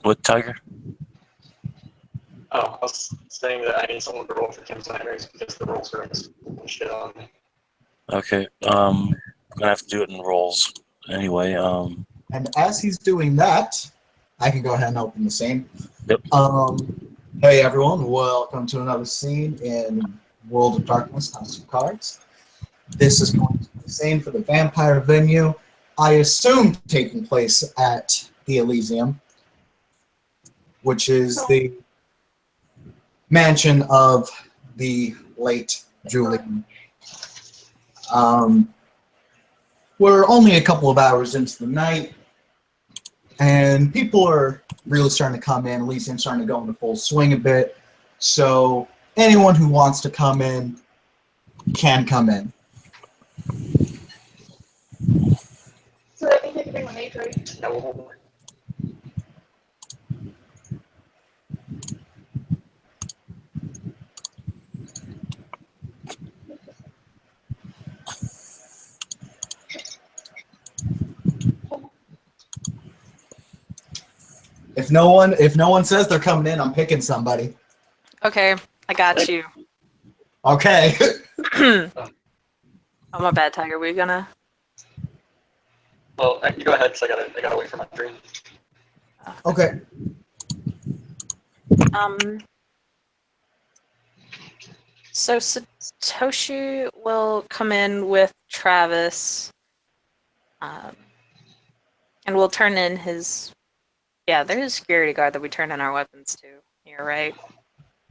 What, Tiger? Oh, I was saying that I need someone to roll for Kim's Nightmares because the rolls are shit on me. Okay. I'm gonna have to do it in rolls anyway. And as he's doing that, I can go ahead and open the scene. Yep. Hey everyone, welcome to another scene in World of Darkness House of Cards. This is going to be the scene for the vampire venue, I assume taking place at the Elysium, which is the mansion of the late Julian. We're only a couple of hours into the night, and people are really starting to come in. Elysium's starting to go into full swing a bit. So anyone who wants to come in can come in. So I think they can bring lemonade, right? No. If no one says they're coming in, I'm picking somebody. Okay, I got you. Okay. Oh, my bad, Tiger. We're gonna. Well, you go ahead because I gotta wait for my dream. Okay. So Satoshi will come in with Travis, and we'll turn in his. Yeah, there's a security guard that we turn in our weapons to here, right?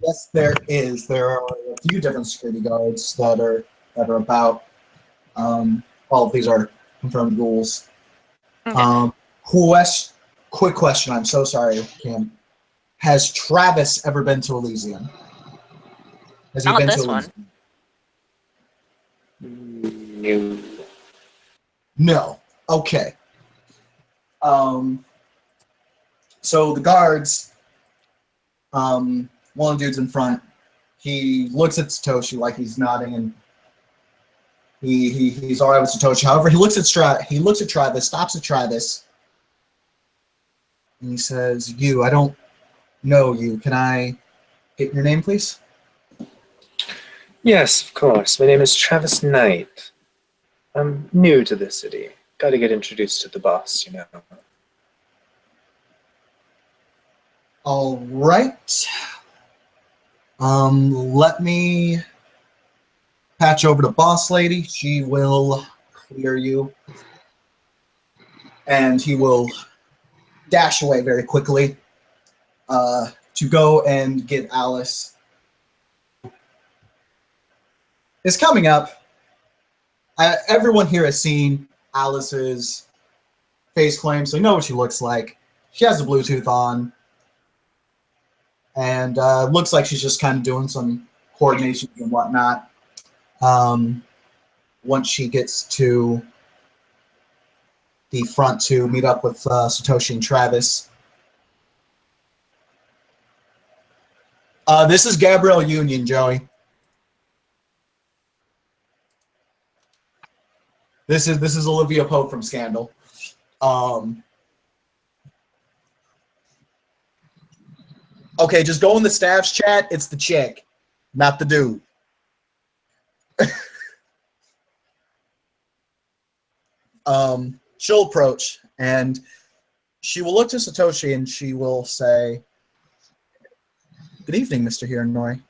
Yes, there is. There are a few different security guards that are about. All of these are confirmed rules. Okay. Quick question. I'm so sorry, Kim. Has Travis ever been to Elysium? Has he Not been this to one. No. No. Okay. So the guards, one of the dudes in front, he looks at Satoshi like he's nodding, and he's all right with Satoshi. However, he looks at Travis, stops at Travis, and he says, "You, I don't know you. Can I get your name, please?" Yes, of course. My name is Travis Knight. I'm new to this city. Got to get introduced to the boss, you know. All right. Let me patch over to Boss Lady. She will clear you. And he will dash away very quickly to go and get Alice. It's coming up. Everyone here has seen Alice's face claim, so you know what she looks like. She has the Bluetooth on. And looks like she's just kind of doing some coordination and whatnot. Once she gets to the front to meet up with Satoshi and Travis. This is Gabrielle Union, Joey. This is Olivia Pope from Scandal. Okay, just go in the staff's chat. It's the chick, not the dude. She'll approach, and she will look to Satoshi, and she will say, "Good evening, Mr. Hiranori."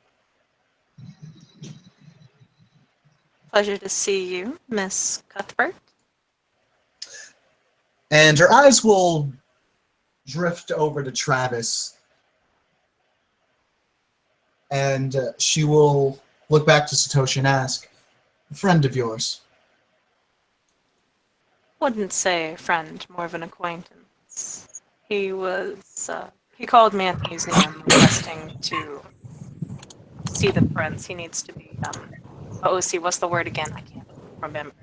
Pleasure to see you, Miss Cuthbert. And her eyes will drift over to Travis. And she will look back to Satoshi and ask, "A friend of yours?" Wouldn't say friend, more of an acquaintance. He called me at the museum requesting to see the prints. He needs to be, OC, what's the word again? I can't remember.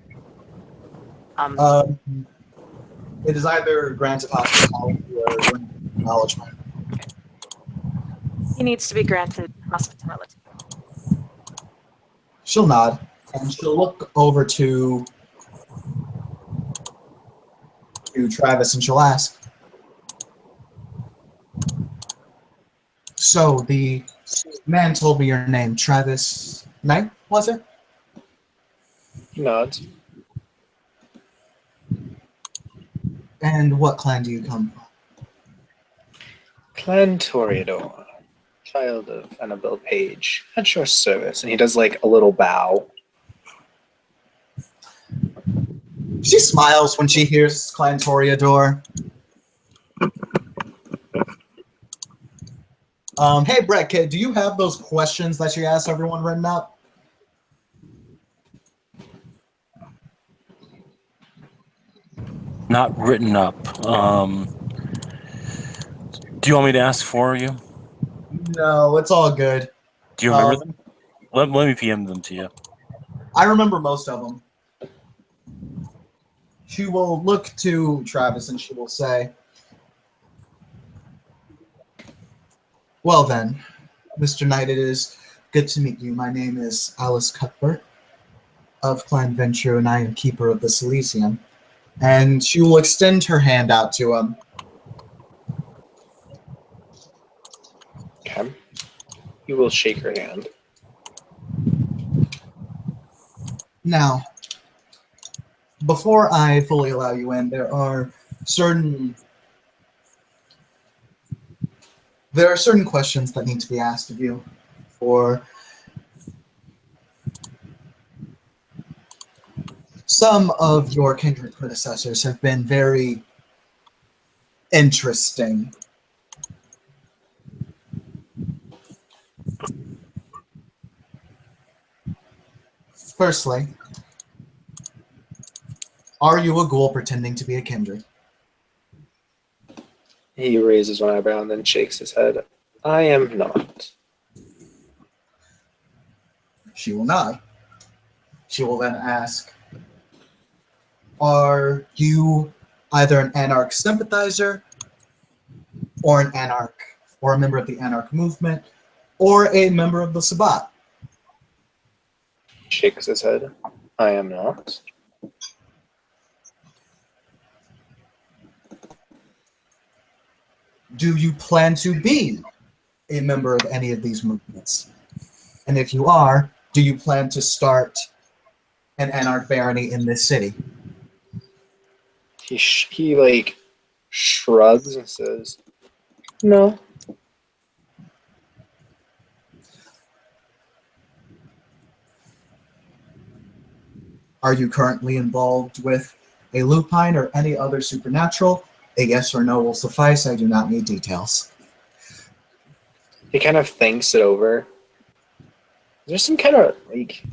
It is either granted hospitality or acknowledgement. He needs to be granted hospitality. She'll nod, and she'll look over to Travis, and she'll ask, So the man told me your name, Travis Knight, was it? He nods. And what clan do you come from? Clan Toreador, child of Annabelle Page, at your service. And he does like a little bow. She smiles when she hears Clan Toreador. Hey, Brett, kid, do you have those questions that you asked everyone written up? Not written up. Do you want me to ask for you? No, it's all good. Do you remember them? Let me PM them to you. I remember most of them. She will look to Travis and she will say, well then, Mr. Knight, it is good to meet you. My name is Alice Cuthbert of Clan Venture, and I am keeper of the Silesium. And she will extend her hand out to him. Okay. You will shake her hand. Now, before I fully allow you in, there are certain questions that need to be asked of you. For some of your kindred predecessors have been very interesting. Firstly, are you a ghoul pretending to be a kindred? He raises one eyebrow and then shakes his head. I am not. She will nod. She will then ask, are you either an Anarch sympathizer, or an Anarch, or a member of the Anarch movement, or a member of the Sabbat? Shakes his head. I am not. Do you plan to be a member of any of these movements? And if you are, do you plan to start an Anarch barony in this city? He like shrugs and says, no. Are you currently involved with a lupine or any other supernatural? A yes or no will suffice. I do not need details. He kind of thinks it over. Is there some kind of like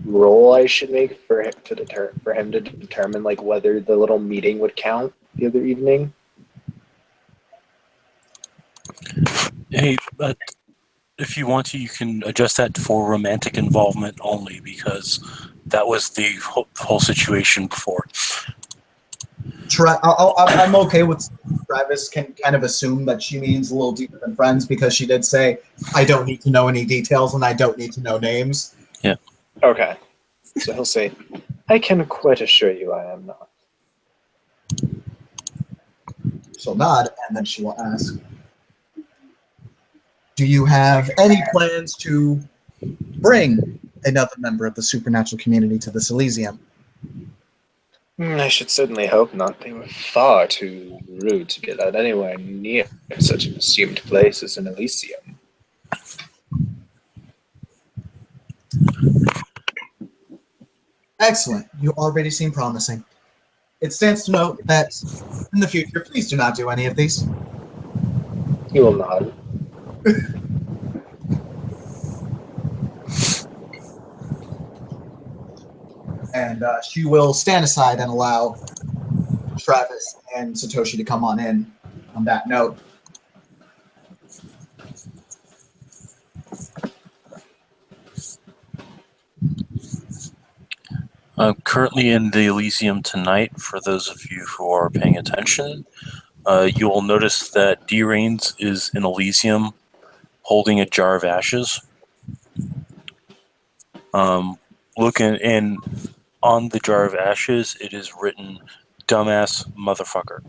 roll I should make for him to determine like whether the little meeting would count the other evening? Hey, but if you want to, you can adjust that for romantic involvement only, because that was the whole situation before. I'm okay with Travis can kind of assume that she means a little deeper than friends, because she did say, I don't need to know any details and I don't need to know names. Yeah. Okay. So he'll say, I can quite assure you I am not. She'll nod, and then she will ask, do you have any plans to bring another member of the supernatural community to the Silesium? I should certainly hope not. They were far too rude to be allowed anywhere near such an assumed place as an Elysium. Excellent. You already seem promising. It stands to note that in the future, please do not do any of these. He will nod. And she will stand aside and allow Travis and Satoshi to come on in on that note. Currently in the Elysium tonight, for those of you who are paying attention, you will notice that D. Rains is in Elysium holding a jar of ashes. Looking in on the jar of ashes, it is written, dumbass motherfucker.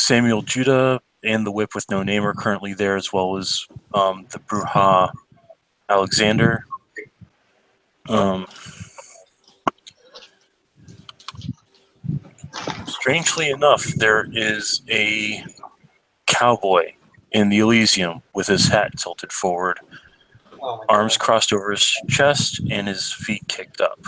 Samuel Judah and the whip with no name are currently there, as well as the Bruja Alexander. Strangely enough, there is a cowboy in the Elysium with his hat tilted forward, Oh my arms God. crossed over his chest, and his feet kicked up.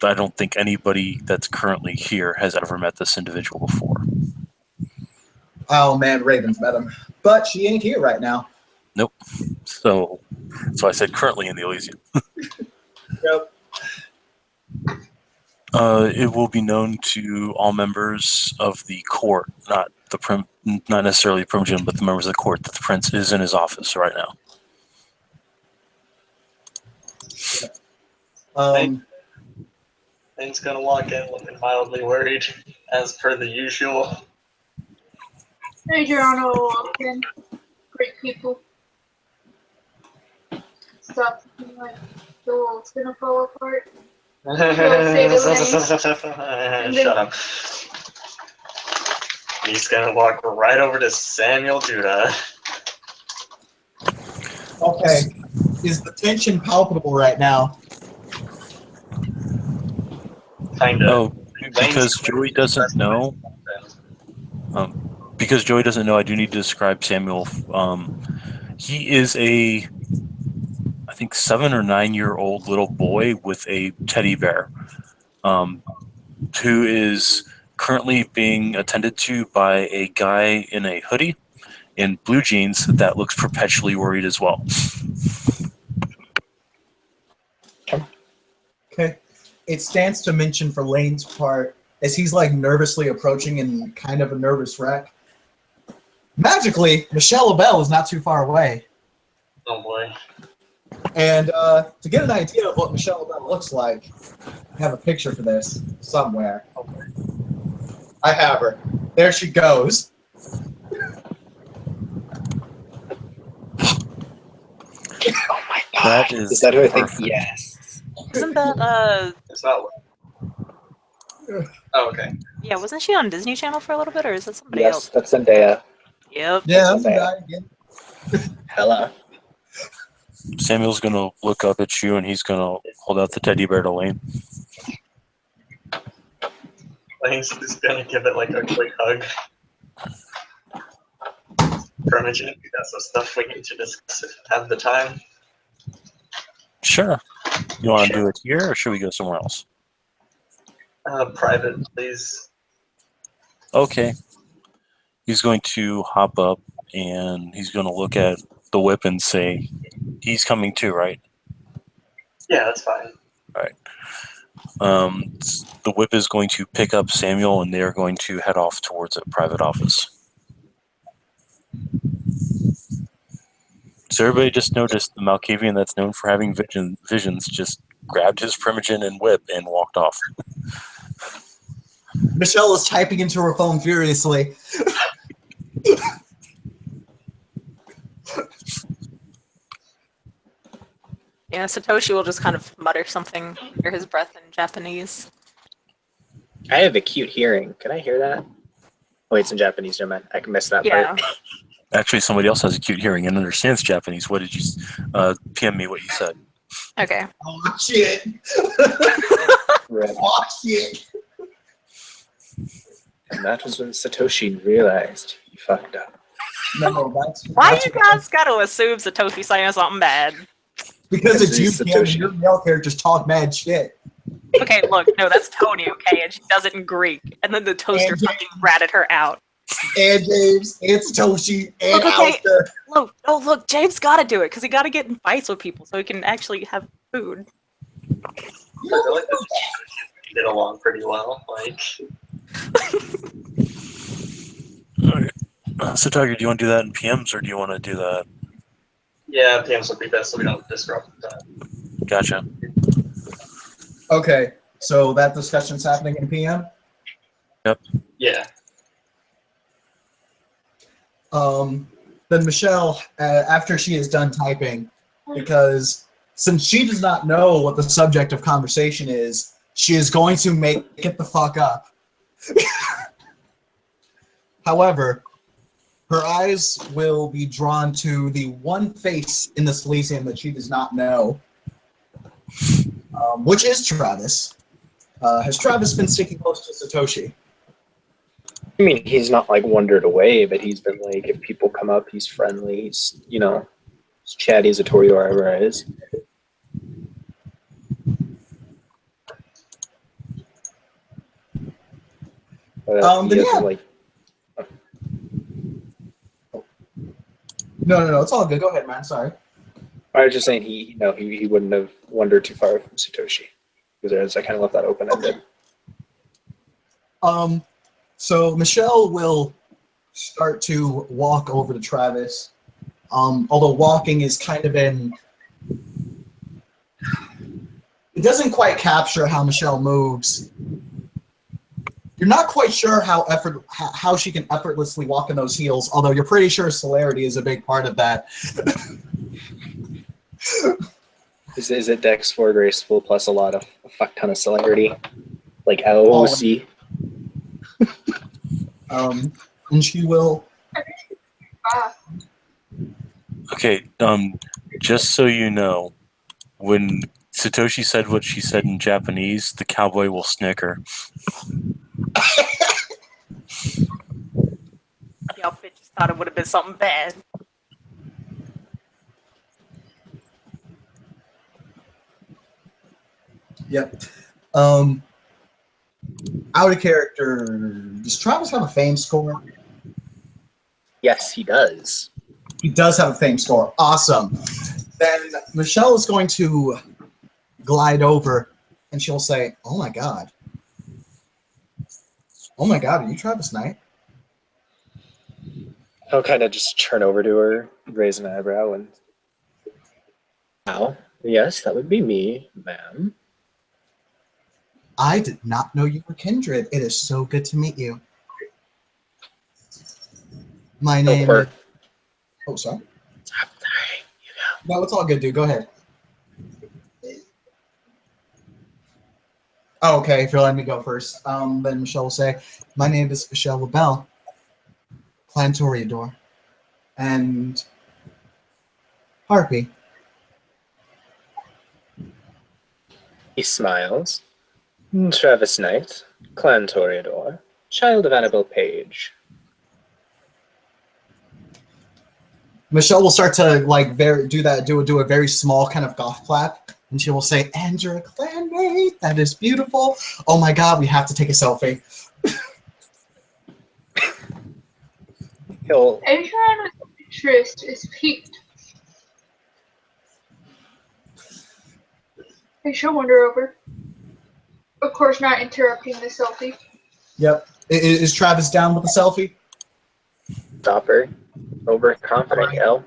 I don't think anybody that's currently here has ever met this individual before. Oh man, Raven's met him, but she ain't here right now. Nope. So I said currently in the Elysium. Yep. It will be known to all members of the court, not necessarily the Primogen, but the members of the court, that the prince is in his office right now. Thing's gonna walk in looking mildly worried, as per the usual. Hey, Geronimo walked in. Great people. Stop thinking like the world's gonna fall apart. Shut up. He's gonna walk right over to Samuel Judah. Okay. Is the tension palpable right now? Kinda. Oh, because Joey doesn't know. Because Joey doesn't know, I do need to describe Samuel. He is a, I think, 7 or 9-year-old little boy with a teddy bear, who is currently being attended to by a guy in a hoodie and blue jeans that looks perpetually worried as well. Okay. It stands to mention for Lane's part, as he's like nervously approaching in kind of a nervous wreck. Magically, Michelle LaBelle is not too far away. Oh boy. And to get an idea of what Michelle LaBelle looks like, I have a picture for this somewhere. I have her. There she goes. Oh my god. That is that who I think? perfect. Yes. Isn't that It's not. Oh, okay. yeah, wasn't she on Disney Channel for a little bit, or is that somebody Yes, else? that's Zendaya. Yep. Yeah, That's that's the okay. guy again. Hello. Samuel's going to look up at you and he's going to hold out the teddy bear to Lane. Lane's just gonna give it like a quick hug. Permission, that's the stuff we need to discuss if we have the time. Sure. You want to do it here or should we go somewhere else? Private, please. Okay. He's going to hop up and he's going to look at the whip and say, he's coming too, right? Yeah, that's fine. The whip is going to pick up Samuel and they are going to head off towards a private office. So everybody just noticed the Malkavian that's known for having visions just grabbed his Primogen and whip and walked off. Michelle is typing into her phone furiously. Yeah, Satoshi will just kind of mutter something under his breath in Japanese. I have acute hearing. Can I hear that? Oh, wait, it's in Japanese. Never mind. I can miss that Yeah. part. Actually, somebody else has acute hearing and understands Japanese. What did you PM me what you said? Okay. Oh shit! Right. Oh shit! And that was when Satoshi realized he fucked up. No, that's Why that's you guys gotta assume Satoshi saying something bad? because it's you, It's Cam, and Satoshi. your male characters talk mad shit. Okay, look, no, that's Tony, okay, and she does it in Greek. And then the toaster And- fucking ratted her out. And James, and Satoshi, and Look, okay. Alistair. Look, oh look, James gotta do it, because he gotta get in fights with people so he can actually have food. I feel like we get along pretty well. Like, So, Tiger, do you want to do that in PMs or do you want to do that? yeah, PMs would be best so we don't disrupt that. Gotcha. Okay, so that discussion's happening in PM. Yeah. Then Michelle, after she is done typing, because since she does not know what the subject of conversation is, she is going to make it the fuck up. However, her eyes will be drawn to the one face in this Elysium that she does not know, which is Travis. Has Travis been sticking close to Satoshi? I mean, he's not like wandered away, but he's been like, if people come up, he's friendly. He's, you know, he's chatty as a Toreador ever is. But he Then isn't yeah. like. No, it's all good. Go ahead, man. Sorry. I was just saying he wouldn't have wandered too far from Satoshi because I kind of left that open ended. So Michelle will start to walk over to Travis. Although walking is kind of it doesn't quite capture how Michelle moves. You're not quite sure how she can effortlessly walk in those heels, although you're pretty sure celerity is a big part of that. Is it Dex 4 graceful plus a fuck ton of celerity? Like LOC? And she will. Okay, just so you know, when Satoshi said what she said in Japanese, the cowboy will snicker. Y'all bitches thought it would have been something bad. Yep. Out of character. Does Travis have a fame score? Yes, he does. He does have a fame score. Awesome. Then Michelle is going to glide over and she'll say, "Oh my god. Oh my god, are you Travis Knight?" He'll kind of just turn over to her, raise an eyebrow, and. Oh, yes, that would be me, ma'am. I did not know you were kindred. It is so good to meet you. My name is... Oh, sorry. I'm sorry. No, it's all good, dude. Go ahead. Oh, okay, if you're letting me go first. Then Michelle will say, "My name is Michelle LaBelle, Clan Toreador, and Harpy." He smiles. Travis Knight, Clan Toreador, child of Annabelle Page. Michelle will start to like do a very small kind of golf clap, and she will say, "And you're a clanmate. That is beautiful. Oh my god, we have to take a selfie." He'll Adrian's interest is piqued. I shall wander over. Of course, not interrupting the selfie. Yep. Is Travis down with the selfie? stop her. Overconfident, yo.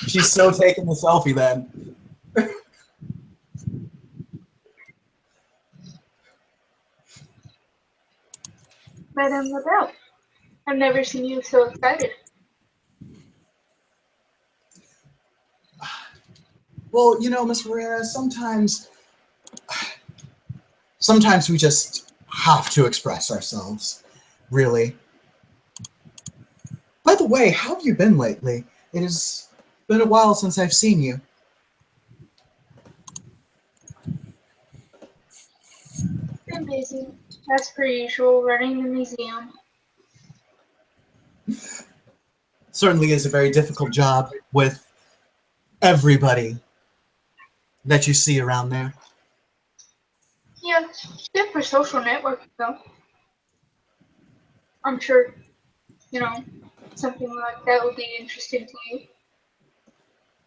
She's so taking the selfie then. Madame LaBelle, I've never seen you so excited. Well, you know, Miss Herrera, sometimes we just have to express ourselves, really. By the way, how have you been lately? It has been a while since I've seen you. Been busy, as per usual, running the museum. Certainly is a very difficult job with everybody that you see around there. Yeah, good for social networking though. I'm sure, you know, something like that would be interesting to you.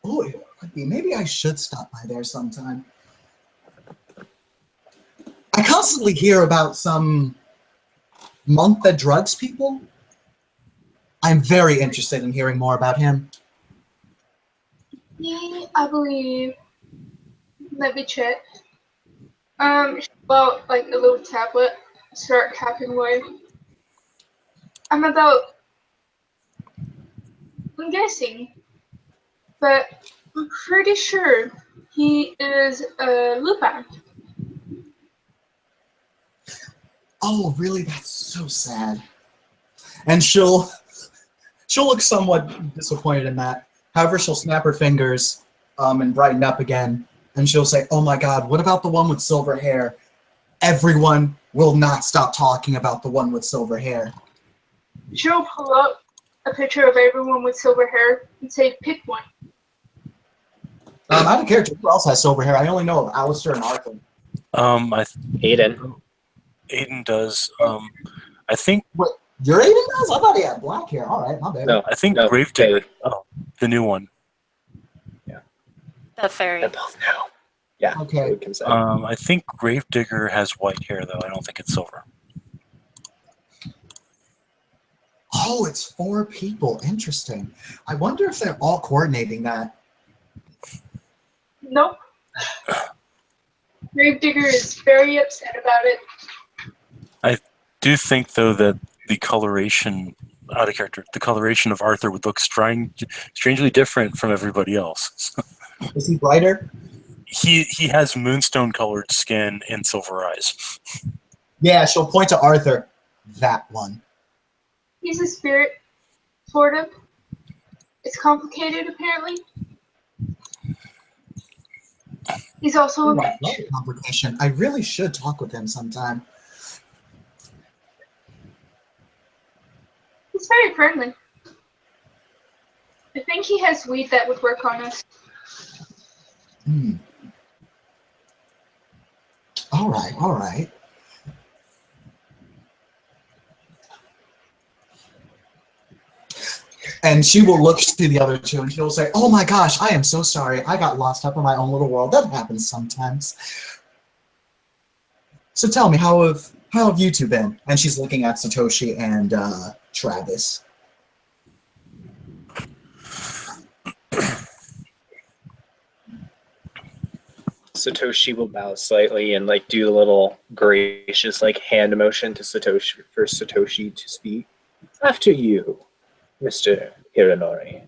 Oh, it could be. Maybe I should stop by there sometime. I constantly hear about some monk that drugs people. I'm very interested in hearing more about him. He, I believe, let me check. She pull out like a little tablet, start tapping away. I'm guessing, but I'm pretty sure he is a Lupin. Oh, really? That's so sad. And she'll look somewhat disappointed in that. However, she'll snap her fingers and brighten up again, and she'll say, "Oh my God, what about the one with silver hair? Everyone will not stop talking about the one with silver hair." She'll pull up a picture of everyone with silver hair and say, "Pick one." Out of character, who else has silver hair? I only know of Alistair and Arthur. Aiden. Aiden does. I think What? Your Aiden does? I thought he had black hair. All right, my bad. No. I think No, Gravedigger. Bailey. Oh, the new one. The fairy. They're both now. Yeah. Okay. We can say. I think Gravedigger has white hair though. I don't think it's silver. Oh, it's 4 people. Interesting. I wonder if they're all coordinating that. Nope. Gravedigger is very upset about it. Do think though that the coloration out of character, the coloration of Arthur would look strangely different from everybody else. Is he brighter? He has moonstone colored skin and silver eyes. Yeah, she'll point to Arthur. That one. He's a spirit, sort of. It's complicated, apparently. He's also a Ooh, I mage. love the complication. I really should talk with him sometime. He's very friendly. I think he has weed that would work on us. Hmm. All right, all right. And she will look to the other two and she'll say, "Oh my gosh, I am so sorry. I got lost up in my own little world. That happens sometimes. So tell me, how have you two been?" And she's looking at Satoshi and Travis. Satoshi will bow slightly and like do a little gracious like hand motion to Satoshi for Satoshi to speak. After you, Mr. Hiranori.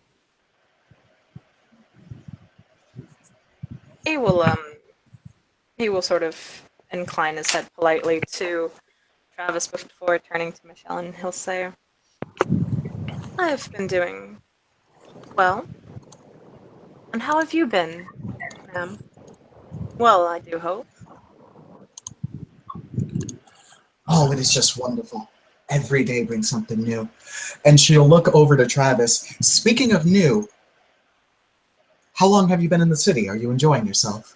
He will sort of incline his head politely to Travis before turning to Michelle, and he'll say, "I've been doing well. And how have you been, ma'am?" "Well, I do hope." Oh, it is just wonderful. Every day brings something new. And she'll look over to Travis. Speaking of new, how long have you been in the city? Are you enjoying yourself?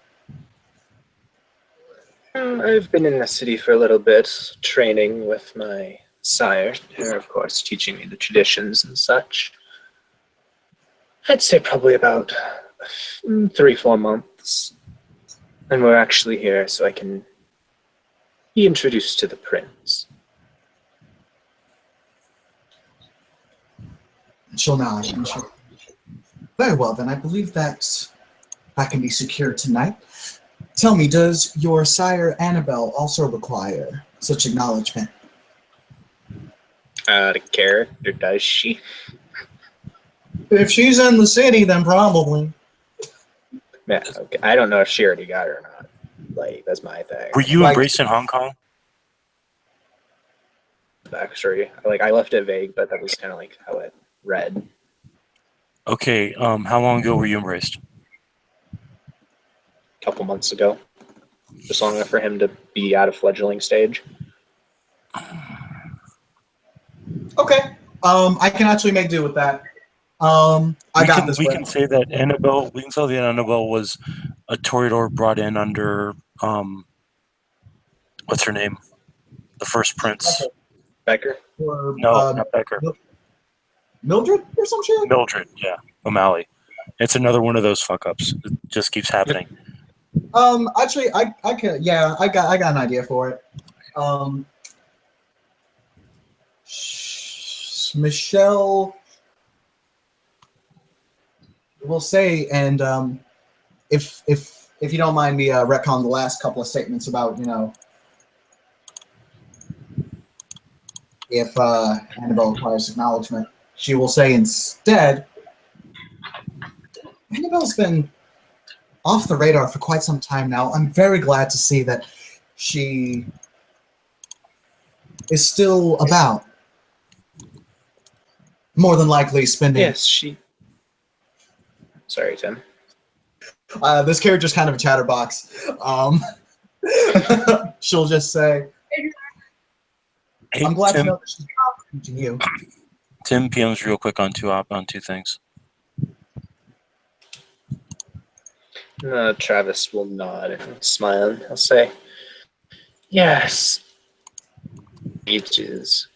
I've been in the city for a little bit, training with my sire, her, of course, teaching me the traditions and such. I'd say probably about 3-4 months. And we're actually here so I can be introduced to the prince. She'll nod. Very well, then. I believe that can be secured tonight. Tell me, does your sire Annabelle also require such acknowledgement? Out of character, does she? If she's in the city, then probably. Yeah, okay. I don't know if she already got her or not. Like, that's my thing. Were you Like- embraced in Hong Kong? Backstory. Like, I left it vague, but that was kind of like how it read. Okay. How long ago were you embraced? A couple months ago. Just long enough for him to be out of fledgling stage. Okay. I can actually make do with that. I got this. We Brett. can say that Annabelle. We can say that Annabelle was a Toreador brought in under what's her name? The first prince. Becker? Or, No, not Becker. Mildred or some shit? Mildred. Yeah, O'Malley. It's another one of those fuck ups. It just keeps happening. Actually, I can. Yeah, I got an idea for it. Michelle will say, and if you don't mind me retcon the last couple of statements about, you know, if Annabelle requires acknowledgement, she will say instead, Annabelle's been off the radar for quite some time now. I'm very glad to see that she is still about. more than likely spending. Yes, she. Sorry, Tim. This character's kind of a chatterbox. She'll just say, Hey, "I'm glad to Tim. know that she's teaching you." Tim PM's real quick on two things. Travis will nod and smile, and he'll say, "Yes, H is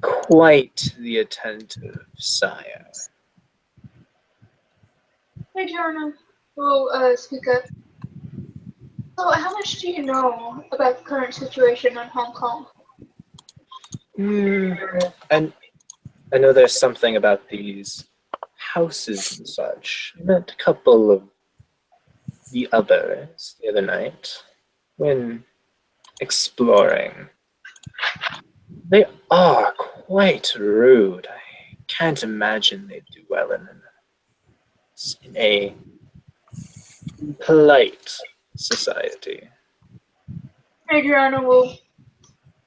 quite the attentive sire." Hey, Jonah. We'll speak up. So, how much do you know about the current situation in Hong Kong? And I know there's something about these houses and such. I met a couple of the others the other night when exploring. They are quite rude. I can't imagine they'd do well in a polite society. Adriana will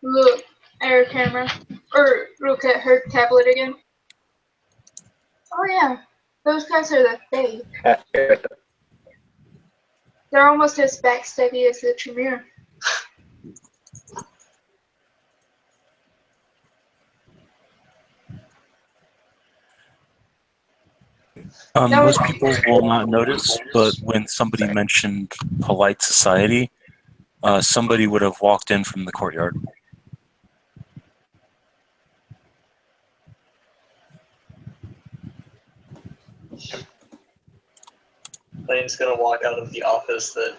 look at her camera, or look at her tablet again. Oh yeah, those guys are the Fae. They're almost as backstabby as the Tremere. Most people will not notice, but when somebody mentioned polite society, somebody would have walked in from the courtyard. Lane's gonna walk out of the office that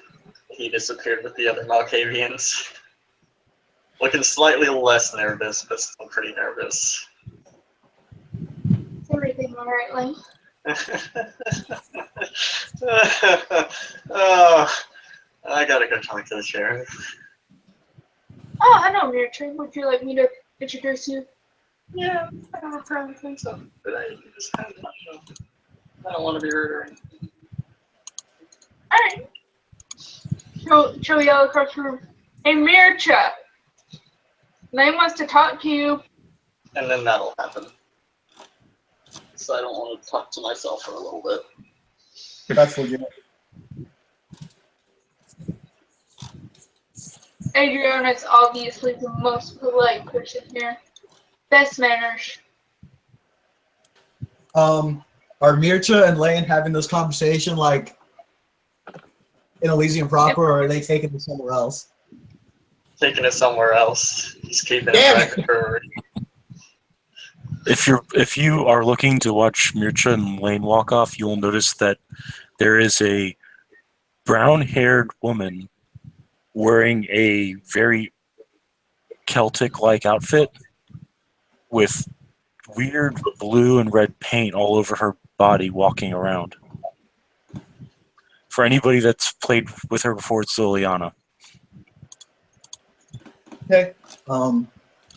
he disappeared with the other Malkavians. Looking slightly less nervous, but still pretty nervous. Is everything alright, Lane? Oh, I gotta go talk to the sheriff. Oh, I know, Nurture. Would you like me to introduce you? Yeah, I don't think so. But I don't want to be rude or anything. Alright. She'll yell across the room. Hey, Mircha! Lane wants to talk to you. And then that'll happen. So I don't want to talk to myself for a little bit. That's legit. Adriana's obviously the most polite person here. Best manners. Are Mircha and Lane having this conversation like in Elysium proper, or are they taking it somewhere else? Taking it somewhere else. He's keeping Damn it private for If you are looking to watch Mircha and Lane walk off, you will notice that there is a brown-haired woman wearing a very Celtic-like outfit with weird blue and red paint all over her body walking around. For anybody that's played with her before, it's Liliana. Okay.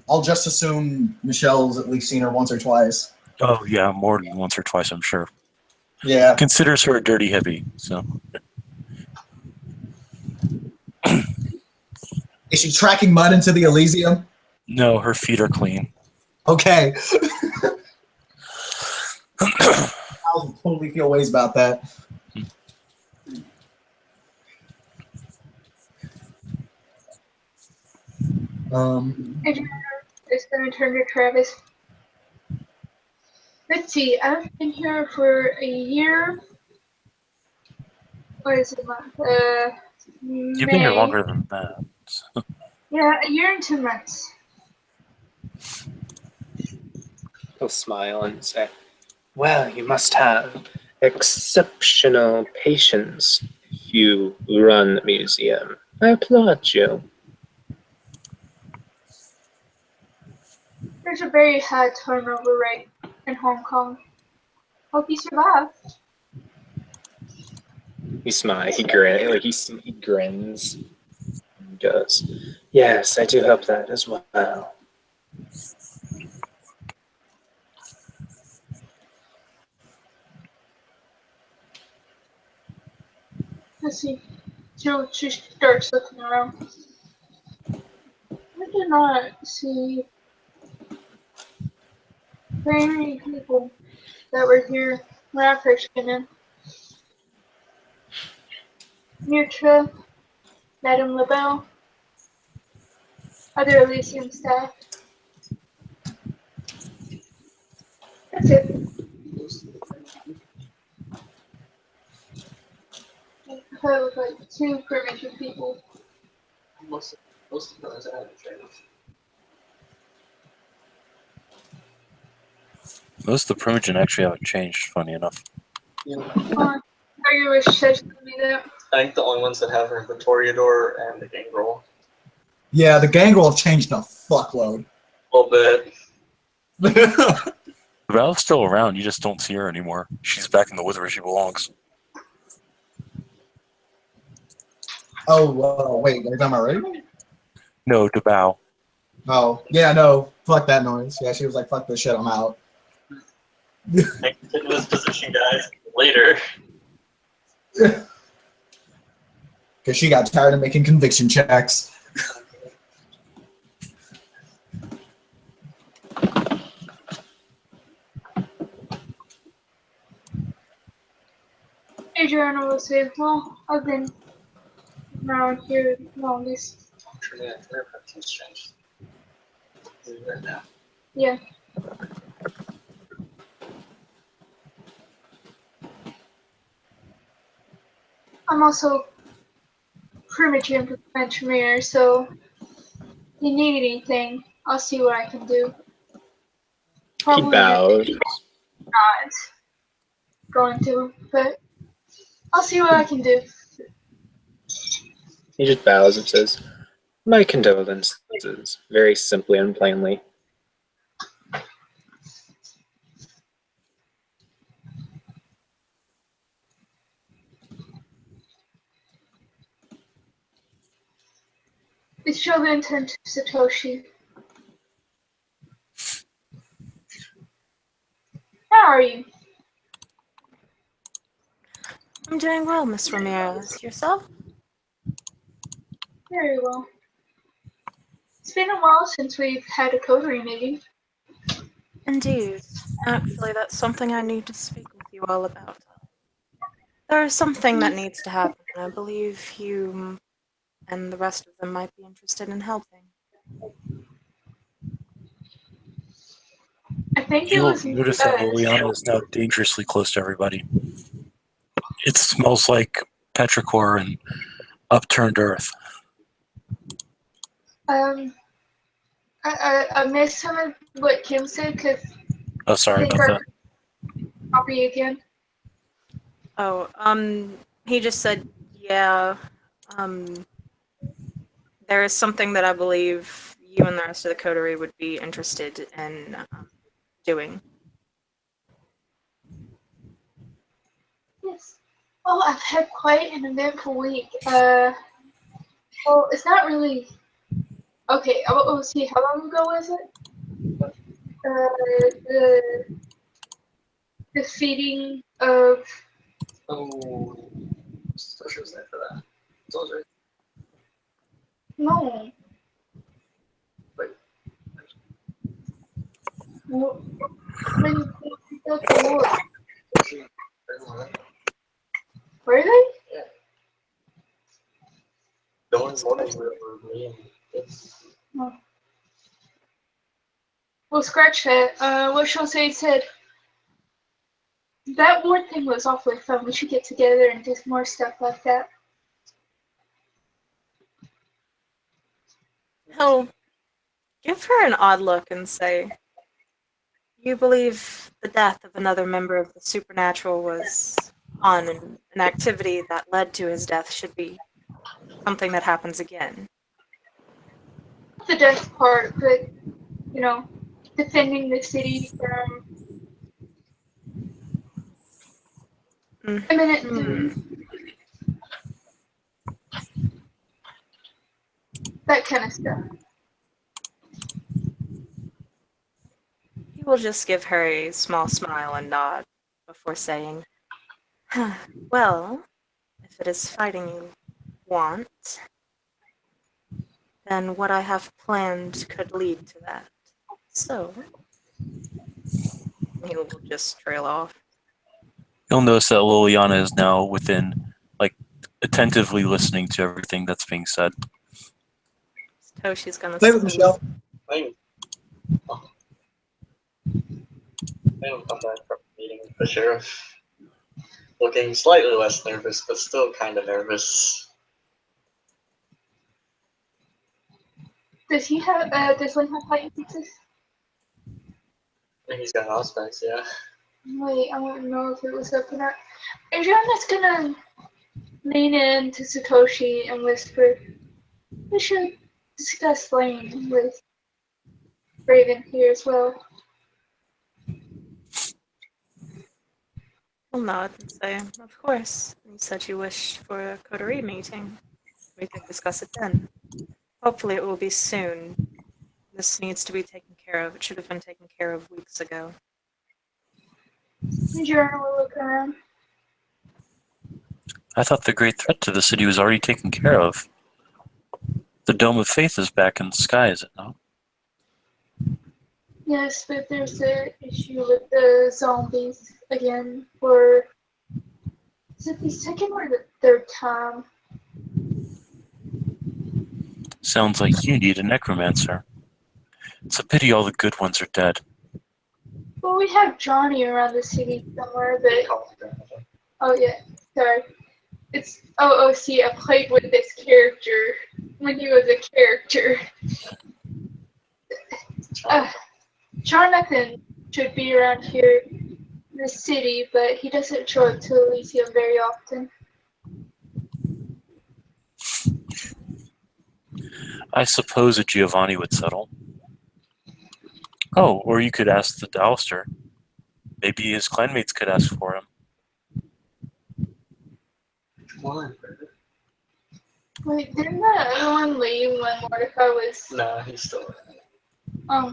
I'll just assume Michelle's at least seen her once or twice. Oh yeah, more than once or twice, I'm sure. Yeah. Considers her a dirty hippie, so. Is she tracking mud into the Elysium? No, her feet are clean. Okay. I'll totally feel ways about that. Adriana is going to turn to Travis. Let's see, I've been here for a year. What is it, month? You've been here May. longer than that. Yeah, a year and 2 months. He'll smile and say, "Well, you must have exceptional patience if you run the museum. I applaud you." There's a very high turnover rate in Hong Kong. Hope you survive. He smiles. He grins. And goes, "Yes, I do hope that as well." Let's see. She starts looking around. I do not see very many people that were here when I first came in. Mirtra, Madame LaBelle, other Elysium staff. That's it. I thought it was like 2 primitive people. Most of those I haven't trained. Most of the Primogen actually haven't changed, funny enough. I you wish said to me that. I think the only ones that have are the Toreador and the Gangrel. Yeah, the gangrel have changed a fuckload. A little bit. Val's still around, you just don't see her anymore. She's back in the woods where she belongs. Oh, wait, they're done already? No, to bow. Oh, yeah, no, fuck that noise. Yeah, she was like, fuck this shit, I'm out. I can take this position, guys, later. Because she got tired of making conviction checks. Adriana will say, well, I've been around here longest. Actually, I've never had things changed. Right now. Yeah. I'm also primitive with Venture, so if you need anything, I'll see what I can do. He Probably bows. not going to, but I'll see what I can do. He just bows and says, "My condolences," very simply and plainly. It's Shogun turned to Satoshi. How are you? I'm doing well, Miss Ramirez. Yourself? Very well. It's been a while since we've had a coterie meeting. Indeed. Actually, that's something I need to speak with you all about. There is something that needs to happen. I believe you and the rest of them might be interested in helping. I think it You'll was notice that Liliana is now dangerously close to everybody. It smells like petrichor and upturned earth. I missed some of what Kim said because Oh, I sorry think about our that. copy again. Oh, he just said, yeah, there is something that I believe you and the rest of the coterie would be interested in doing. Yes. Oh, I've had quite an eventful week. Well, it's not really. Okay, we'll see. How long ago was it? The defeating of. Oh, so she was there for that. Told her. No. Wait. Well, when you got the war. She, Were they? yeah. The ones morning were me and it's No. Well, scratch that. What she'll say said. That war thing was awfully fun. We should get together and do more stuff like that. He'll give her an odd look and say, you believe the death of another member of the supernatural was on an activity that led to his death should be something that happens again. The death part, but defending the city from imminent doom, that kind of stuff. He will just give her a small smile and nod before saying, well, if it is fighting you want, then what I have planned could lead to that. So, He will just trail off. You'll notice that Liliana is now within, attentively listening to everything that's being said. Toshi's gonna Play with Michelle. I didn't come back from meeting with the sheriff. Looking slightly less nervous, but still kind of nervous. Does he have? Does Lynn have fighting pizzas? I think he's got aspects, yeah. Wait, I want to know if it was up or not. Adriana's gonna lean in to Satoshi and whisper, "We should discuss Lane with Raven here as well." He'll nod and say, "Of course. You said you wished for a coterie meeting. We could discuss it then. Hopefully it will be soon. This needs to be taken care of. It should have been taken care of weeks ago." Adriana will look around. I thought the great threat to the city was already taken care of. The Dome of Faith is back in the sky, is it not? Yes, but there's the issue with the zombies again for, is it the second or the third time? Sounds like you need a necromancer. It's a pity all the good ones are dead. Well, we have Johnny around the city somewhere, but, oh yeah, sorry. It's OOC, I played with this character when he was a character. Jonathan should be around here in the city, but he doesn't show up to Elysium very often. I suppose a Giovanni would settle. Oh, or you could ask the Dowster. Maybe his clanmates could ask for him. Why? Wait, didn't the other one leave when Mordecai was? Nah, he's still. Oh.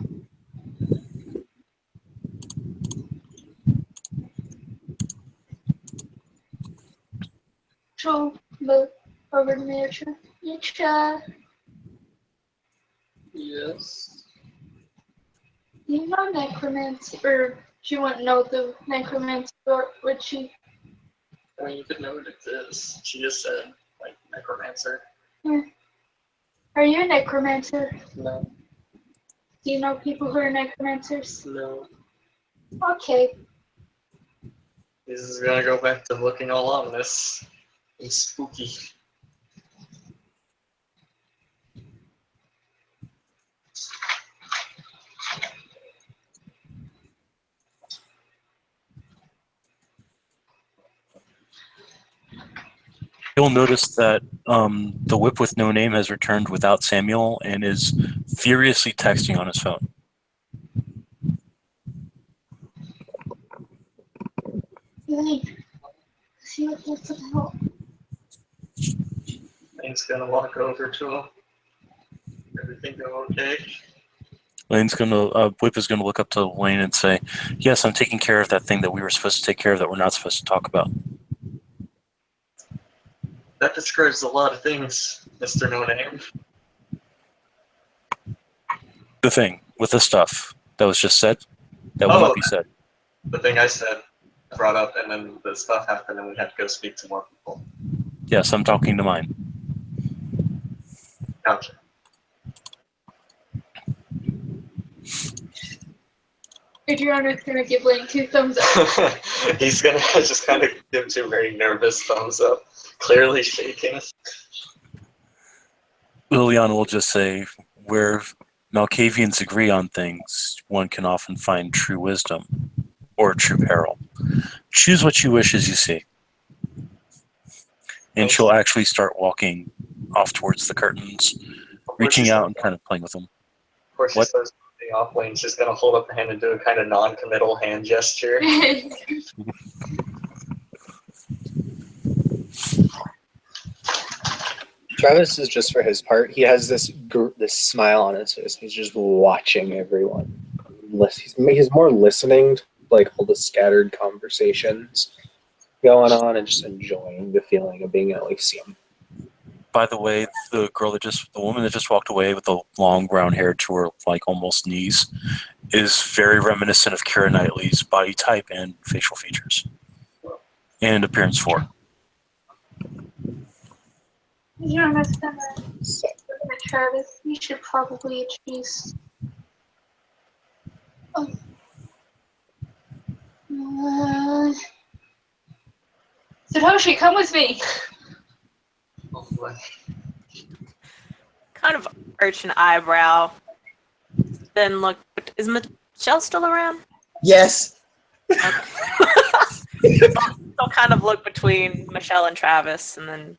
So, look over the miniature. Yes. You know necromancy, or she wouldn't know the necromancy, or would she? I mean, you could know it exists. She just said, like, necromancer. Are you a necromancer? No. Do you know people who are necromancers? No. Okay. This is gonna go back to looking all ominous and spooky. You'll notice that the whip with no name has returned without Samuel and is furiously texting on his phone. Elaine, see what that's about. Lane's gonna walk over to him. Everything go okay? Whip is gonna look up to Lane and say, "Yes, I'm taking care of that thing that we were supposed to take care of that we're not supposed to talk about." That describes a lot of things, Mr. No Name. The thing with the stuff that was just said, that will not be said. The thing I said, brought up, and then the stuff happened, and we had to go speak to more people. Yes, I'm talking to mine. Gotcha. Adriana's gonna give Lane 2 thumbs up. He's gonna just kind of give 2 very nervous thumbs up, clearly shaking. Liliana will just say, "Where Malkavians agree on things, one can often find true wisdom or true peril. Choose what you wish as you see." And she'll actually start walking off towards the curtains, reaching out and kind of playing with them. Of course, she starts moving off. Lane's just gonna hold up a hand and do a kind of non-committal hand gesture. Travis is just for his part. He has this smile on his face. He's just watching everyone. He's more listening to like all the scattered conversations going on and just enjoying the feeling of being at Elysium. By the way, the woman that just walked away with the long brown hair to her like almost knees is very reminiscent of Keira Knightley's body type and facial features. And appearance 4. Adriana's gonna look at Travis. You should probably introduce. Oh. Satoshi, come with me. Oh, boy. Kind of arch an eyebrow. Then look. Is Michelle still around? Yes. Okay. I'll kind of look between Michelle and Travis, and then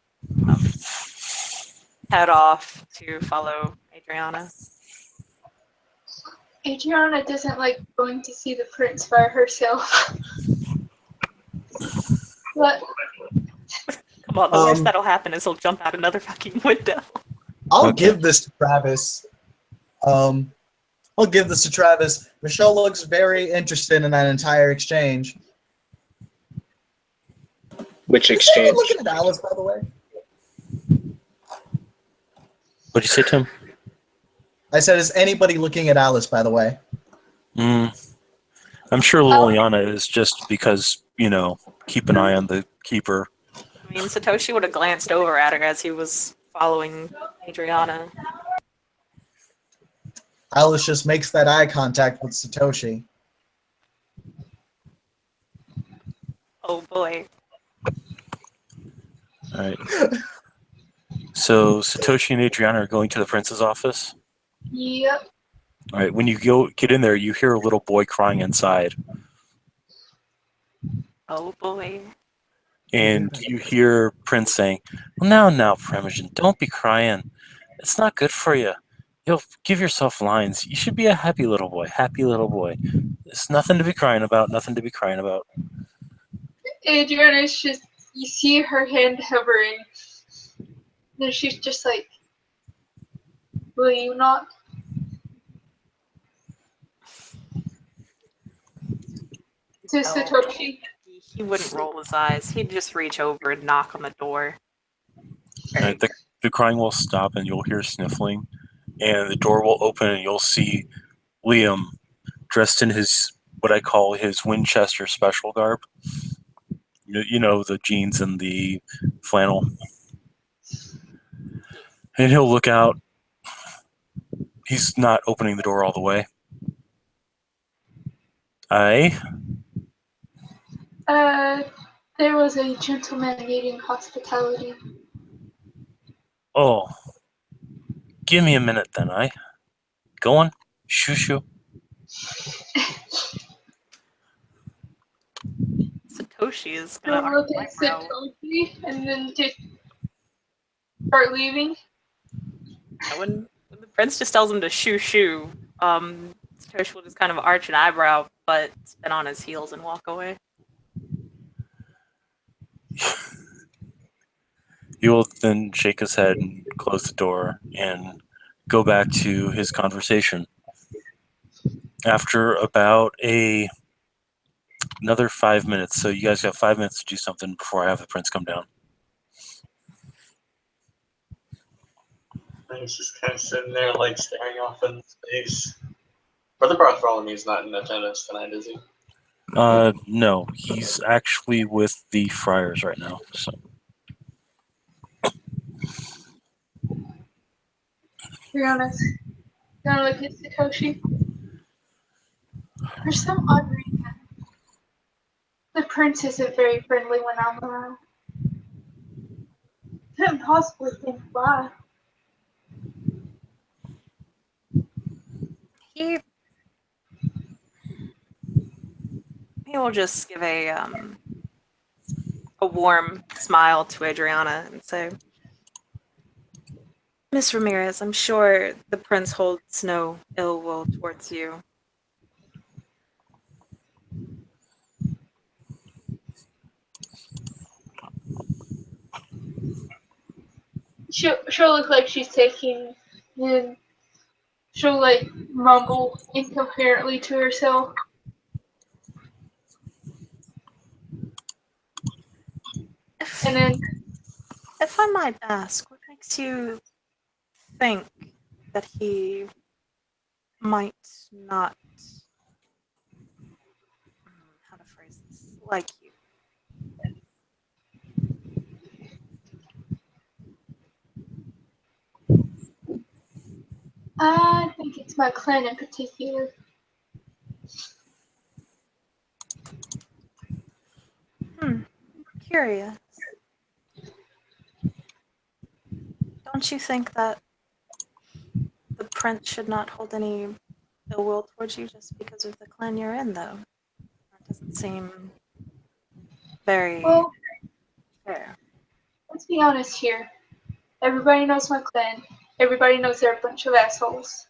head off to follow Adriana. Adriana doesn't like going to see the prince by herself. But Come on, the worst that'll happen is he'll jump out another fucking window. I'll Okay. give this to Travis. I'll give this to Travis. Michelle looks very interested in that entire exchange. Which Is anyone exchange? looking at Alice, by the way? What'd you say, Tim? I said, is anybody looking at Alice, by the way? I'm sure Liliana is, just because, keep an eye on the keeper. I mean, Satoshi would have glanced over at her as he was following Adriana. Alice just makes that eye contact with Satoshi. Oh boy. All right. So Satoshi and Adriana are going to the prince's office. yep. All right. When you get in there, you hear a little boy crying inside, Oh boy. and you hear Prince saying, "Well, now, Primogen, don't be crying. It's not good for you. You'll give yourself lines. You should be a happy little boy. Happy little boy. It's nothing to be crying about. Nothing to be crying about." Adriana's just, you see her hand hovering. Then she's just like, will you not? To Satoshi. He wouldn't roll his eyes. He'd just reach over and knock on the door. All right, the crying will stop, and you'll hear sniffling, and the door will open, and you'll see Liam dressed in his, what I call his Winchester special garb. You know, the jeans and the flannel. And he'll look out. He's not opening the door all the way. Aye? There was a gentleman needing hospitality. Oh. Give me a minute then, aye? Go on. Shoo. Satoshi is She'll gonna look arch at an eyebrow. Satoshi and then just start leaving. And when the prince just tells him to shoo, Satoshi will just kind of arch an eyebrow, but spin on his heels and walk away. He will then shake his head and close the door and go back to his conversation. After about another 5 minutes, so you guys got 5 minutes to do something before I have the prince come down. And he's just kind of sitting there, like, staring off into space. Brother Bartholomew's not in attendance tonight, is he? No, he's actually with the friars right now. So To be honest, gonna look at Satoshi. For some odd reason, the prince isn't very friendly when I'm around. Couldn't possibly think why. He will just give a warm smile to Adriana and say, "Miss Ramirez, I'm sure the prince holds no ill will towards you." She'll look like she's taking, and she'll like mumble incoherently to herself. And then If I might ask, what makes you think that he might not, how to phrase this, like you. I think it's my clan in particular. Curious. Don't you think that the prince should not hold any ill will towards you just because of the clan you're in, though? That doesn't seem very Well, fair. let's be honest here. Everybody knows my clan. Everybody knows they're a bunch of assholes.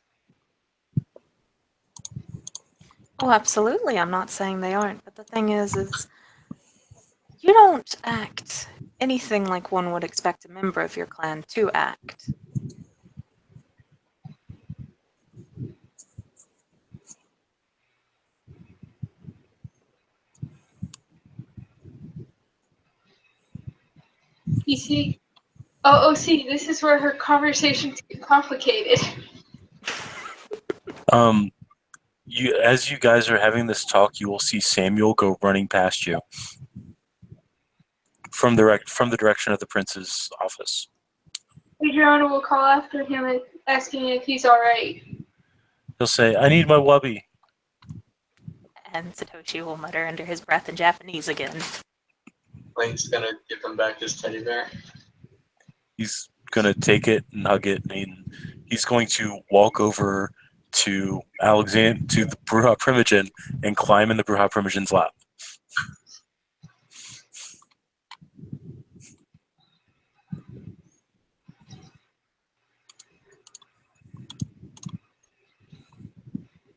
Oh, absolutely. I'm not saying they aren't, but the thing is you don't act anything like one would expect a member of your clan to act. You see, see, this is where her conversations get complicated. As you guys are having this talk, you will see Samuel go running past you from the direction of the prince's office. Adriana will call after him asking if he's alright. He'll say, "I need my wubby." And Satoshi will mutter under his breath in Japanese again. Lane's gonna give him back his teddy bear. He's gonna take it and hug it, and he's going to walk over to the Bruja Primogen and climb in the Bruja Primogen's lap.